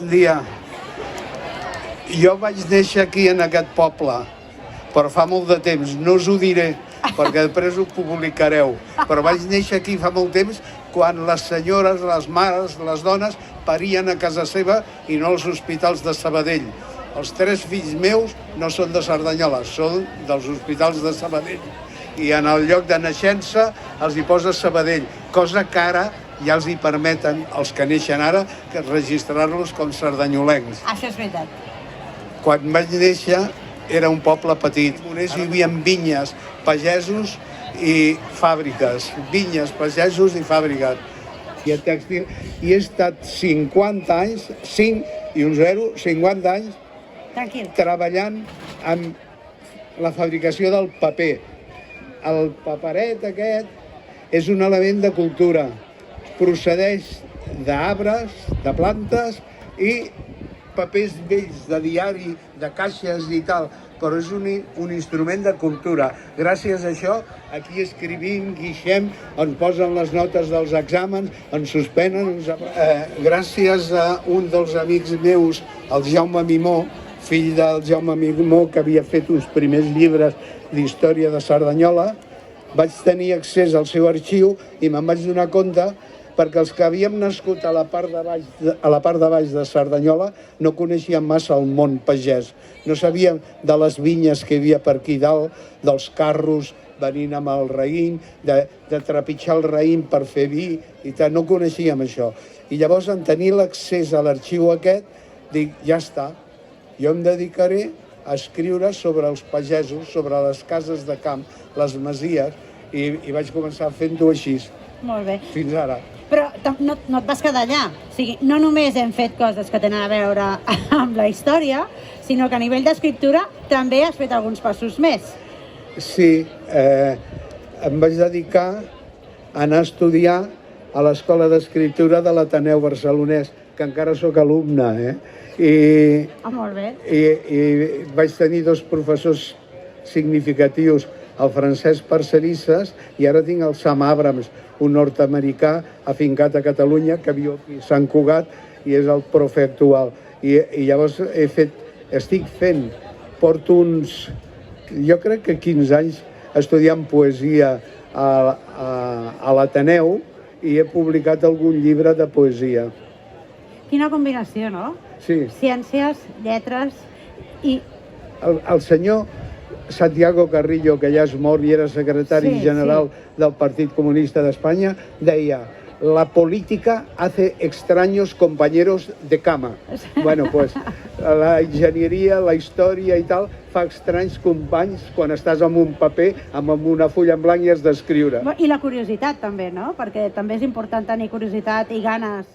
Bon dia. Jo vaig néixer aquí en aquest poble, però fa molt de temps. No us ho diré, perquè després ho publicareu. Però vaig néixer aquí fa molt temps, quan les senyores, les mares, les dones parien a casa seva i no als hospitals de Sabadell. Els 3 fills meus no són de Cerdanyola, són dels hospitals de Sabadell. I en el lloc de naixença els hi posa Sabadell, cosa que ara ja els hi permeten, els que neixen ara, que registrar-los com cerdanyolencs. Això és veritat. Quan vaig néixer era un poble petit. Hi havia vinyes, pagesos i fàbriques. Vinyes, pagesos i fàbriques. I el tèxtil. I he estat 50 anys, 5 i un 0, 50 anys, Tranquil. treballant amb la fabricació del paper. El paperet aquest és un element de cultura. Procedeix d'arbres, de plantes i papers vells de diari, de caixes i tal, però és un instrument de cultura. Gràcies a això, aquí escrivim, guixem, ens posen les notes dels exàmens, ens suspenen. Gràcies a un dels amics meus, el Jaume Mimó, fill del Jaume Mimó, que havia fet uns primers llibres d'història de Cerdanyola, vaig tenir accés al seu arxiu i me'n vaig donar compte perquè els que havíem nascut a la part de baix de Cerdanyola no coneixíem massa el món pagès. No sabíem de les vinyes que hi havia per aquí dalt, dels carros venint amb el raïm, de trepitjar el raïm per fer vi i tal, no coneixíem això. I llavors, en tenir l'accés a l'arxiu aquest, dic, ja està, jo em dedicaré a escriure sobre els pagesos, sobre les cases de camp, les masies, i vaig començar fent-ho així. Molt bé. Fins ara. Però no et vas quedar allà. O sigui, no només hem fet coses que tenen a veure amb la història, sinó que a nivell d'escriptura també has fet alguns passos més. Sí, em vaig dedicar a anar a estudiar a l'Escola d'Escriptura de l'Ateneu Barcelonès, que encara sóc alumne, Molt bé. I vaig tenir 2 professors significatius, el Francesc Parcerisses i ara tinc el Sam Abrams, un nord-americà afincat a Catalunya que viu aquí a Sant Cugat i és el profe actual. I llavors porto uns, jo crec que 15 anys estudiant poesia a l'Ateneu i he publicat algun llibre de poesia. Quina combinació, no? Sí. Ciències, lletres i... El senyor Santiago Carrillo, que ja és mort i era secretari general del Partit Comunista d'Espanya, deia: la política hace extraños compañeros de cama. Bueno, pues la enginyeria, la història i tal fa estranys companys quan estàs amb un paper, amb una fulla en blanc i has d'escriure. I la curiositat també, no? Perquè també és important tenir curiositat i ganes